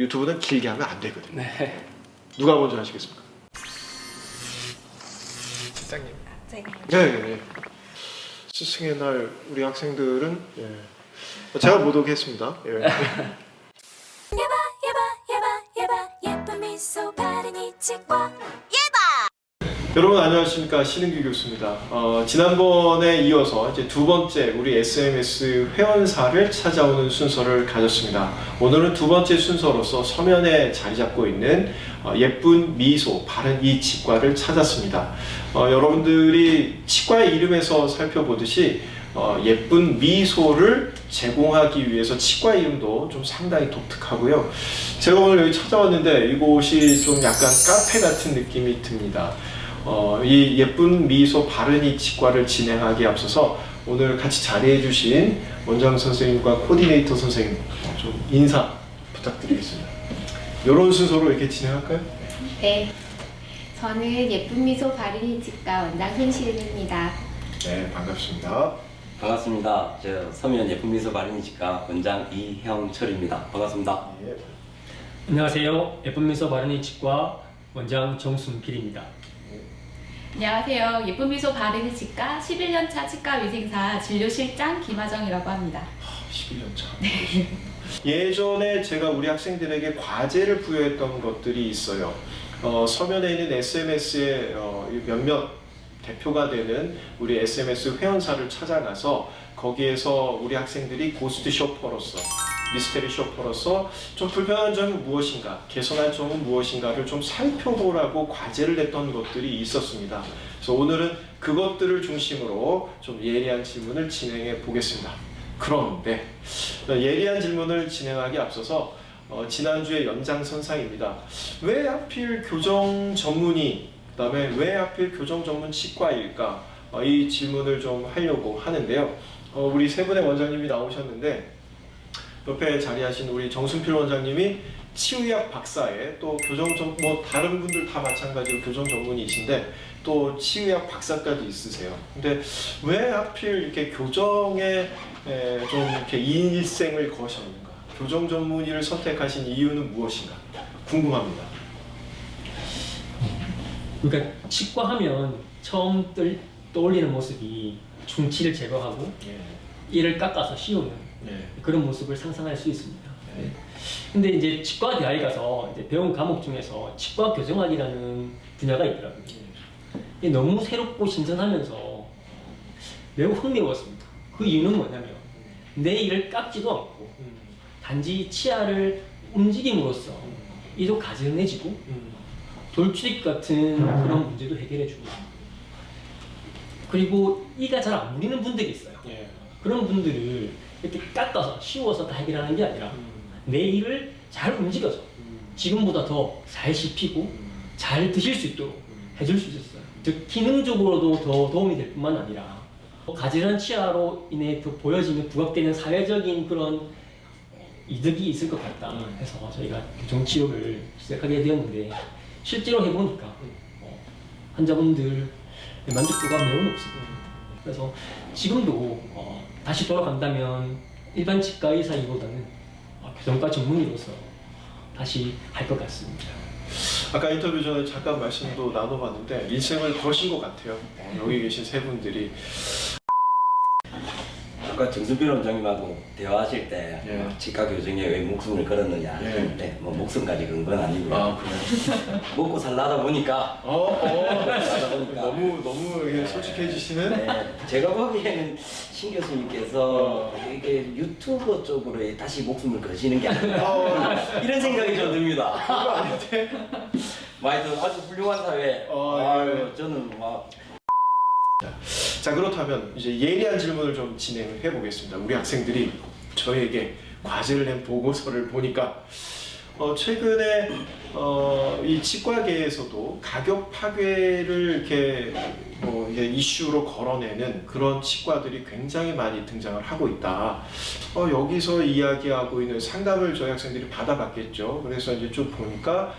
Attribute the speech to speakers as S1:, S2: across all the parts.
S1: 유튜브는 길게 하면 안 되거든요.
S2: 네.
S1: 누가 먼저 하시겠습니까?
S2: 실장님.
S1: 네. 스승의 날 우리 학생들은 제가 못 오게 했습니다.
S3: 예쁜 미소 바르니 치과
S1: 여러분 안녕하십니까, 신은규 교수입니다. 지난번에 이어서 이제 두 번째 우리 SMS 회원사를 찾아오는 순서를 가졌습니다. 오늘은 두 번째 순서로서 서면에 자리 잡고 있는 예쁜 미소 바른 이 치과를 찾았습니다. 여러분들이 치과의 이름에서 살펴보듯이 예쁜 미소를 제공하기 위해서 치과 이름도 좀 상당히 독특하고요. 제가 오늘 여기 찾아왔는데 이곳이 좀 약간 카페 같은 느낌이 듭니다. 이 예쁜 미소 바른 이 치과를 진행하기에 앞서서 오늘 같이 자리해 주신 원장 선생님과 코디네이터 선생님 좀 인사 부탁드리겠습니다. 이런 순서로 이렇게 진행할까요?
S4: 네, 저는 예쁜 미소 바르니 치과 원장 손시은입니다.
S1: 네, 반갑습니다.
S5: 반갑습니다. 저 서면 예쁜 미소 바르니 치과 원장 이형철입니다. 반갑습니다.
S1: 네.
S2: 안녕하세요. 예쁜 미소 바르니 치과 원장 정순필입니다.
S6: 안녕하세요. 예쁜 미소 바르니 치과 11년차 치과 위생사 진료실장 김하정이라고 합니다.
S1: 11년 차. 예전에 제가 우리 학생들에게 과제를 부여했던 것들이 있어요. 서면에 있는 SMS의 몇몇 대표가 되는 우리 SMS 회원사를 찾아가서 거기에서 우리 학생들이 고스트 쇼퍼로서, 미스테리 쇼퍼로서 좀 불편한 점이 무엇인가, 개선할 점은 무엇인가를 좀 살펴보라고 과제를 냈던 것들이 있었습니다. 그래서 오늘은 그것들을 중심으로 좀 예리한 질문을 진행해 보겠습니다. 그런데 예리한 질문을 진행하기 앞서서 지난주에 연장선상입니다. 왜 하필 교정 전문의, 그 다음에 왜 하필 교정 전문 치과일까? 이 질문을 좀 하려고 하는데요. 우리 세 분의 원장님이 나오셨는데 옆에 자리하신 우리 정순필 원장님이 치의학 박사에 또 교정 전 뭐 다른 분들 다 마찬가지로 교정 전문의이신데 또 치의학 박사까지 있으세요. 근데 왜 하필 이렇게 교정에 좀 이렇게 일생을 거셨는가? 교정 전문의를 선택하신 이유는 무엇인가? 궁금합니다.
S2: 그러니까 치과 하면 처음 떠올리는 모습이 충치를 제거하고 이를 깎아서 씌우는 그런 모습을 상상할 수 있습니다. 근데 이제 치과 대학에 가서 이제 배운 과목 중에서 치과 교정학이라는 분야가 있더라고요. 이게 너무 새롭고 신선하면서 매우 흥미로웠습니다. 그 이유는 뭐냐면 내 이를 깎지도 않고 단지 치아를 움직임으로써 이도 가증해지고 돌출입 같은 그런 문제도 해결해주고, 그리고 이가 잘 안 물리는 분들이 있어요. 그런 분들을 이렇게 깎아서 씌워서 다 해결하는 게 아니라 내 이를 잘 움직여서 지금보다 더 잘 씹히고 잘 드실 수 있도록 해줄 수 있었어요. 즉 기능적으로도 더 도움이 될 뿐만 아니라 가지런한 치아로 인해 그 보여지는 부각되는 사회적인 그런 이득이 있을 것 같다 해서 저희가 교정 치료를 시작하게 되었는데, 실제로 해보니까 환자분들 만족도가 매우 높습니다. 그래서 지금도 다시 돌아간다면 일반 치과 의사이보다는 교정과 전문의로서 다시 할 것 같습니다.
S1: 아까 인터뷰 전에 잠깐 말씀도 나눠봤는데 일생을 거신 것 같아요. 여기 계신 세 분들이.
S5: 아까 정순필 원장님하고 대화하실 때 치과 교정에 왜 목숨을 걸었느냐 했는데 뭐 목숨까지 건 건 아니고요.
S1: 그래요?
S5: 먹고 살라다 보니까
S1: 너무 솔직해지시는?
S5: 네, 제가 보기에는 신 교수님께서 이게 유튜버 쪽으로 다시 목숨을 거시는 게 아닌가 이런 생각이 좀 듭니다.
S1: 그거 아닌데?
S5: 하여튼 아주 훌륭한 사회. 저는 막
S1: 자, 그렇다면 이제 예리한 질문을 좀 진행해 보겠습니다. 우리 학생들이 저에게 과제를 낸 보고서를 보니까 최근에 이 치과계에서도 가격 파괴를 이렇게 이게 이슈로 걸어내는 그런 치과들이 굉장히 많이 등장을 하고 있다. 여기서 이야기하고 있는 상담을 저희 학생들이 받아봤겠죠. 그래서 이제 좀 보니까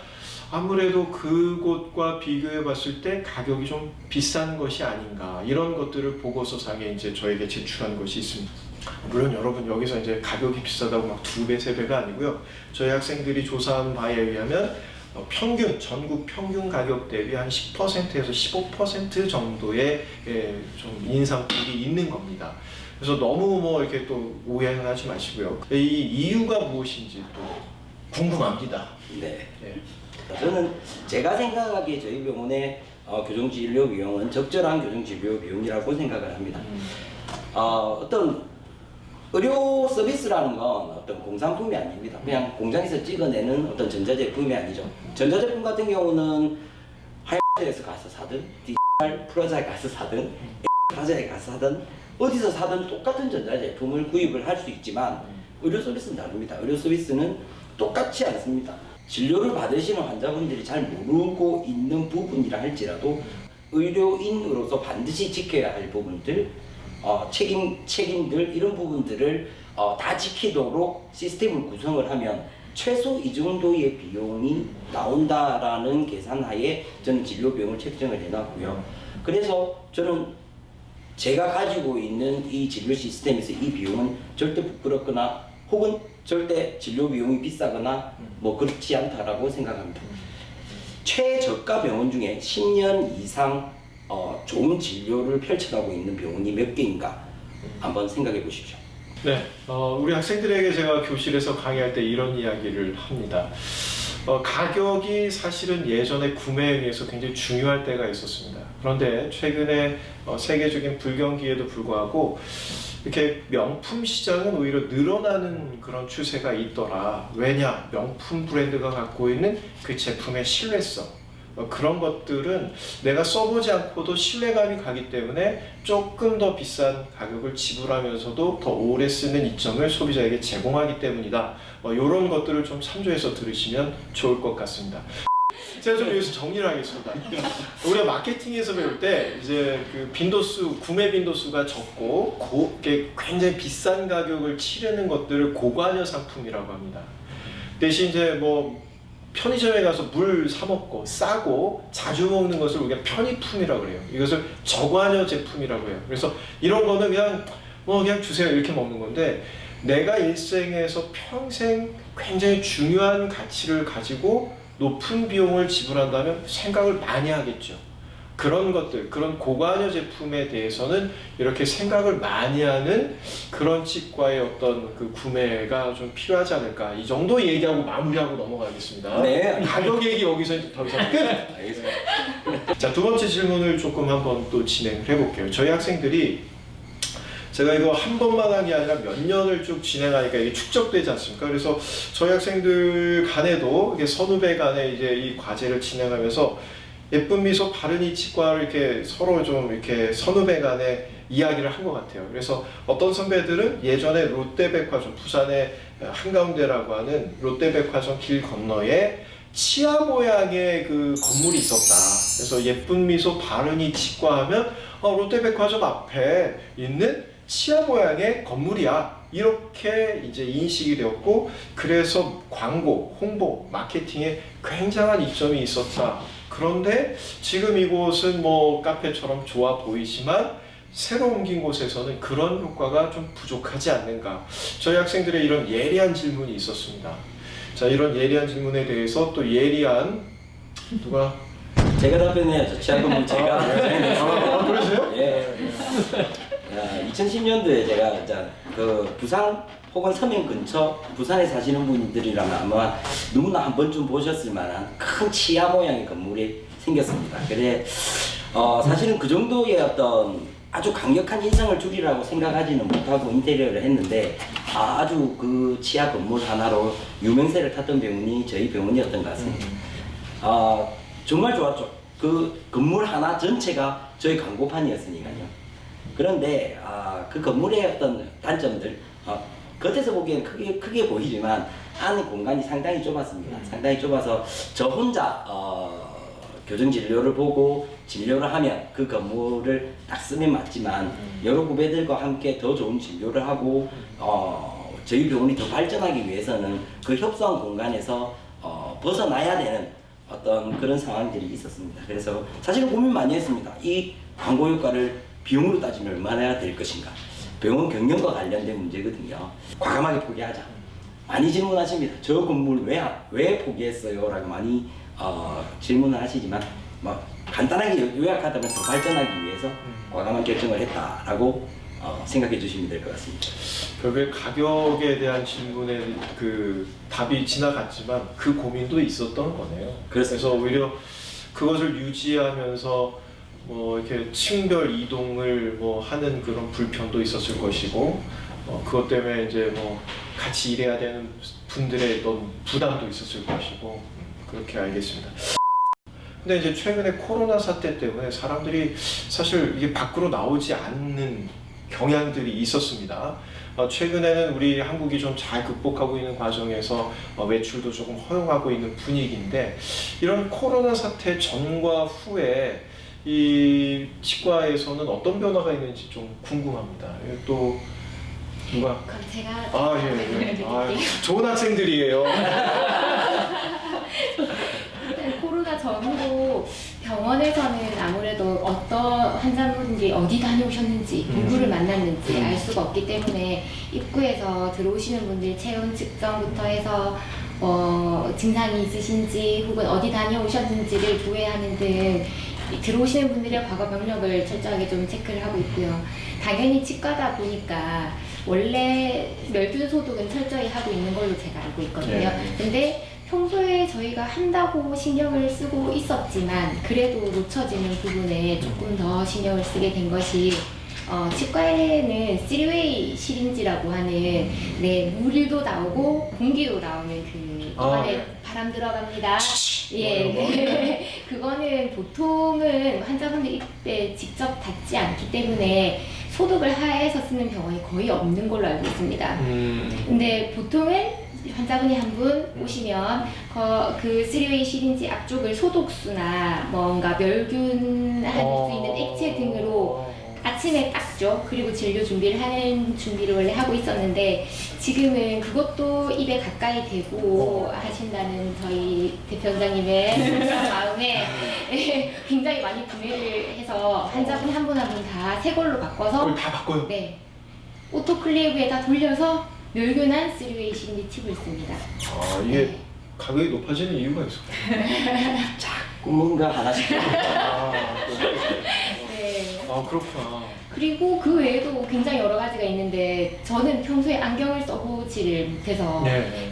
S1: 아무래도 그곳과 비교해 봤을 때 가격이 좀 비싼 것이 아닌가, 이런 것들을 보고서상에 이제 저에게 제출한 것이 있습니다. 물론 여러분 여기서 이제 가격이 비싸다고 막 2배, 3배가 아니고요. 저희 학생들이 조사한 바에 의하면 평균, 전국 평균 가격 대비 한 10%에서 15% 정도의 좀 인상폭이 있는 겁니다. 그래서 너무 뭐 이렇게 또 오해는 하지 마시고요. 이 이유가 무엇인지 또 궁금합니다.
S5: 네.
S1: 네.
S5: 저는 제가 생각하기에 저희 병원의 교정진료 비용은 적절한 교정진료 비용이라고 생각을 합니다. 어떤 의료 서비스라는 건 어떤 공산품이 아닙니다. 그냥 공장에서 찍어내는 어떤 전자제품이 아니죠. 전자제품 같은 경우는 하이에서 가서 사든 디지털 프라자에 가서 사든 프라자에 가서 사든 어디서 사든 똑같은 전자제품을 구입을 할 수 있지만 의료 서비스는 다릅니다. 의료 서비스는 똑같지 않습니다. 진료를 받으시는 환자분들이 잘 모르고 있는 부분이라 할지라도 의료인으로서 반드시 지켜야 할 부분들, 책임들 이런 부분들을 다 지키도록 시스템을 구성을 하면 최소 이 정도의 비용이 나온다라는 계산하에 저는 진료 비용을 책정을 해놨고요. 그래서 저는 제가 가지고 있는 이 진료 시스템에서 이 비용은 절대 부끄럽거나 혹은 절대 진료 비용이 비싸거나 뭐 그렇지 않다라고 생각합니다. 최저가 병원 중에 10년 이상 좋은 진료를 펼쳐가고 있는 병원이 몇 개인가 한번 생각해 보십시오.
S1: 네, 우리 학생들에게 제가 교실에서 강의할 때 이런 이야기를 합니다. 가격이 사실은 예전에 구매에 의해서 굉장히 중요할 때가 있었습니다. 그런데 최근에 세계적인 불경기에도 불구하고 이렇게 명품 시장은 오히려 늘어나는 그런 추세가 있더라. 왜냐? 명품 브랜드가 갖고 있는 그 제품의 신뢰성. 그런 것들은 내가 써보지 않고도 신뢰감이 가기 때문에 조금 더 비싼 가격을 지불하면서도 더 오래 쓰는 이점을 소비자에게 제공하기 때문이다. 이런 것들을 좀 참조해서 들으시면 좋을 것 같습니다. 제가 좀 여기서 정리를 하겠습니다. 우리가 마케팅에서 배울 때 이제 그 빈도수, 구매 빈도수가 적고 굉장히 비싼 가격을 치르는 것들을 고관여 상품이라고 합니다. 대신 이제 뭐 편의점에 가서 물 사 먹고 싸고 자주 먹는 것을 우리가 편의품이라고 그래요. 이것을 저관여 제품이라고 해요. 그래서 이런 거는 그냥 주세요 이렇게 먹는 건데 내가 일생에서 평생 굉장히 중요한 가치를 가지고 높은 비용을 지불한다면 생각을 많이 하겠죠. 그런 것들, 그런 고관여 제품에 대해서는 이렇게 생각을 많이 하는 그런 치과의 어떤 그 구매가 좀 필요하지 않을까. 이 정도 얘기하고 마무리하고 넘어가겠습니다.
S5: 네.
S1: 가격 얘기 여기서 더 이상 끝!
S5: 알겠습니다.
S1: 자, 두 번째 질문을 조금 한번 또 진행을 해볼게요. 저희 학생들이 제가 이거 한 번만 한 게 아니라 몇 년을 쭉 진행하니까 이게 축적되지 않습니까? 그래서 저희 학생들 간에도 이게 선후배 간에 이제 이 과제를 진행하면서 예쁜 미소 바르니 치과를 이렇게 서로 좀 이렇게 선후배 간에 이야기를 한 것 같아요. 그래서 어떤 선배들은 예전에 롯데백화점, 부산의 한가운데라고 하는 롯데백화점 길 건너에 치아 모양의 그 건물이 있었다. 그래서 예쁜 미소 바르니 치과 하면 롯데백화점 앞에 있는 치아 모양의 건물이야. 이렇게 이제 인식이 되었고, 그래서 광고, 홍보, 마케팅에 굉장한 이점이 있었다. 그런데 지금 이곳은 뭐 카페처럼 좋아 보이지만 새로 옮긴 곳에서는 그런 효과가 좀 부족하지 않는가. 저희 학생들의 이런 예리한 질문이 있었습니다. 자, 이런 예리한 질문에 대해서 또 예리한 누가?
S5: 제가 답변해야죠. 치아건물 제가.
S1: 그러세요?
S5: 예. 2010년도에 제가 그 부산 혹은 서면 근처 부산에 사시는 분들이라면 아마 누구나 한 번쯤 보셨을 만한 큰 치아 모양의 건물이 생겼습니다. 그래 사실은 그 정도의 어떤 아주 강력한 인상을 주리라고 생각하지는 못하고 인테리어를 했는데 아주 그 치아 건물 하나로 유명세를 탔던 병원이 저희 병원이었던 것 같습니다. 정말 좋았죠. 그 건물 하나 전체가 저희 광고판이었으니까요. 그런데 그 건물의 어떤 단점들 겉에서 보기엔 크게 보이지만 안의 공간이 상당히 좁았습니다. 상당히 좁아서 저 혼자 교정 진료를 보고 진료를 하면 그 건물을 딱 쓰면 맞지만 여러 후배들과 함께 더 좋은 진료를 하고 저희 병원이 더 발전하기 위해서는 그 협소한 공간에서 벗어나야 되는 어떤 그런 상황들이 있었습니다. 그래서 사실은 고민 많이 했습니다. 이 광고 효과를 비용으로 따지면 얼마나 될 것인가. 병원 경영과 관련된 문제거든요. 과감하게 포기하자. 많이 질문하십니다. 저 건물 왜 포기했어요? 라고 많이 질문을 하시지만 간단하게 요약하자면 더 발전하기 위해서 과감한 결정을 했다라고 생각해 주시면 될 것 같습니다.
S1: 결국에 가격에 대한 질문에 그 답이 지나갔지만 그 고민도 있었던 거네요. 그래서 오히려 그것을 유지하면서 뭐 이렇게 층별 이동을 뭐 하는 그런 불편도 있었을 것이고 그것 때문에 이제 뭐 같이 일해야 되는 분들의 어떤 부담도 있었을 것이고 그렇게 알겠습니다. 근데 이제 최근에 코로나 사태 때문에 사람들이 사실 이게 밖으로 나오지 않는 경향들이 있었습니다. 최근에는 우리 한국이 좀 잘 극복하고 있는 과정에서 외출도 조금 허용하고 있는 분위기인데 이런 코로나 사태 전과 후에 이 치과에서는 어떤 변화가 있는지 좀 궁금합니다. 또 누가?
S4: 그럼 제가
S1: 예. 좋은 학생들이에요.
S4: 코로나 전후로 병원에서는 아무래도 어떤 환자분들이 어디 다녀오셨는지, 누구를 만났는지 알 수가 없기 때문에 입구에서 들어오시는 분들 체온 측정부터 해서 증상이 있으신지 혹은 어디 다녀오셨는지를 조회하는 등 들어오시는 분들의 과거 병력을 철저하게 좀 체크를 하고 있고요. 당연히 치과다 보니까 원래 멸균 소독은 철저히 하고 있는 걸로 제가 알고 있거든요. 근데 평소에 저희가 한다고 신경을 쓰고 있었지만 그래도 놓쳐지는 부분에 조금 더 신경을 쓰게 된 것이 치과에는 3웨이 시린지라고 하는 물도 나오고 공기도 나오는 그 입안에 바람 들어갑니다. 예, 그거는 보통은 환자분들 입에 직접 닿지 않기 때문에 소독을 하해서 쓰는 병원이 거의 없는 걸로 알고 있습니다. 근데 보통은 환자분이 한 분 오시면 그 3웨이 시린지 앞쪽을 소독수나 뭔가 멸균할 수 있는 액체 등으로 아침에 닦죠. 그리고 진료 준비를 하는 준비를 원래 하고 있었는데 지금은 그것도 입에 가까이 대고 하신다는 저희 대표원장님의 마음에 굉장히 많이 구매를 해서 환자분 한 분 한 분 다 새 걸로 바꿔서
S1: 그걸 다 바꿔요?
S4: 네. 오토클레이브에다 돌려서 멸균한 3웨이 시린지 팁을 있습니다.
S1: 이게
S4: 네.
S1: 가격이 높아지는 이유가 있을까요?
S5: 자꾸 뭔가 하나씩.
S4: 네.
S1: 그렇구나.
S4: 그리고 그 외에도 굉장히 여러 가지가 있는데 저는 평소에 안경을 써보지를 못해서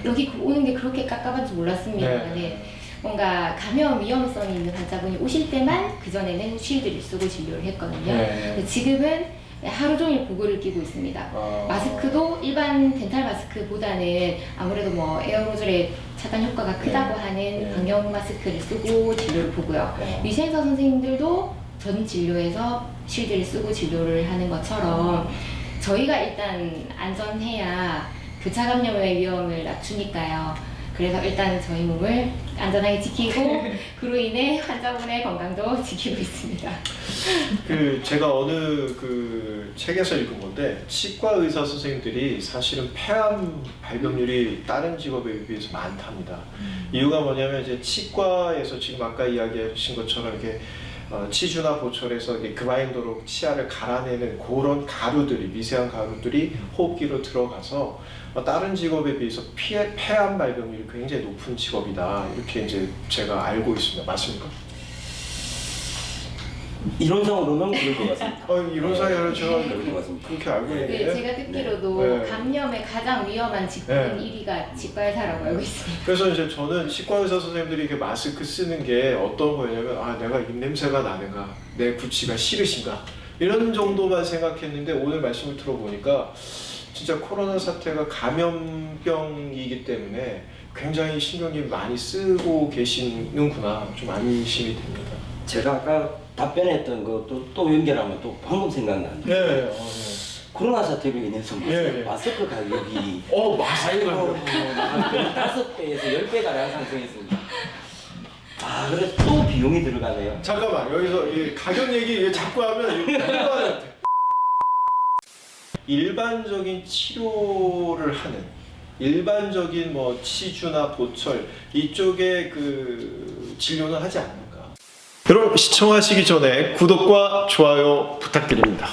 S4: 여기 오는 게 그렇게 깝깝한지 몰랐습니다. 네. 뭔가 감염 위험성이 있는 환자분이 오실 때만 그전에는 쉴드를 쓰고 진료를 했거든요. 근데 지금은 하루 종일 고글을 끼고 있습니다. 마스크도 일반 덴탈 마스크보다는 아무래도 뭐 에어로졸의 차단 효과가 크다고 하는 방역 마스크를 쓰고 진료를 보고요. 위생사 선생님들도 전 진료에서 실드를 쓰고 진료를 하는 것처럼 저희가 일단 안전해야 교차 감염의 위험을 낮추니까요. 그래서 일단 저희 몸을 안전하게 지키고 그로 인해 환자분의 건강도 지키고 있습니다.
S1: 제가 어느 그 책에서 읽은 건데 치과 의사 선생님들이 사실은 폐암 발병률이 다른 직업에 비해서 많답니다. 이유가 뭐냐면 이제 치과에서 지금 아까 이야기하신 것처럼 이렇게 치주나 보철에서 그마인도로 치아를 갈아내는 그런 가루들이 미세한 가루들이 호흡기로 들어가서 다른 직업에 비해서 폐암 발병률이 굉장히 높은 직업이다 이렇게 이제 제가 알고 있습니다. 맞습니까?
S5: 이론상으로는 그럴 것 같습니다.
S1: 이론상으로는 제가
S5: 그럴 것 같습니다.
S1: 그렇게 알고 있는데
S4: 네, 제가 듣기로도 감염의 가장 위험한 직업은 1위가 치과의사라고 알고 있습니다.
S1: 그래서 이제 저는 치과 의사 선생님들이 이렇게 마스크 쓰는 게 어떤 거냐면 내가 입냄새가 나는가, 내 구취가 싫으신가 이런 정도만 생각했는데 오늘 말씀을 들어보니까 진짜 코로나 사태가 감염병이기 때문에 굉장히 신경이 많이 쓰고 계시는구나 좀 안심이 됩니다.
S5: 제가 아까 답변했던 것도 또 연결하면 또 방금 생각나는데
S1: 네.
S5: 코로나 사태로 인해서 마스크 가격이
S1: 마스크
S5: 5배에서 10배 가량 상승했습니다. 그래서 또 비용이 들어가네요.
S1: 잠깐만 여기서 이 가격 얘기 자꾸 하면 일반적인 치료를 하는 일반적인 뭐 치주나 보철 이쪽에 그 진료는 하지 않는가? 여러분 시청하시기 전에 구독과 좋아요 부탁드립니다.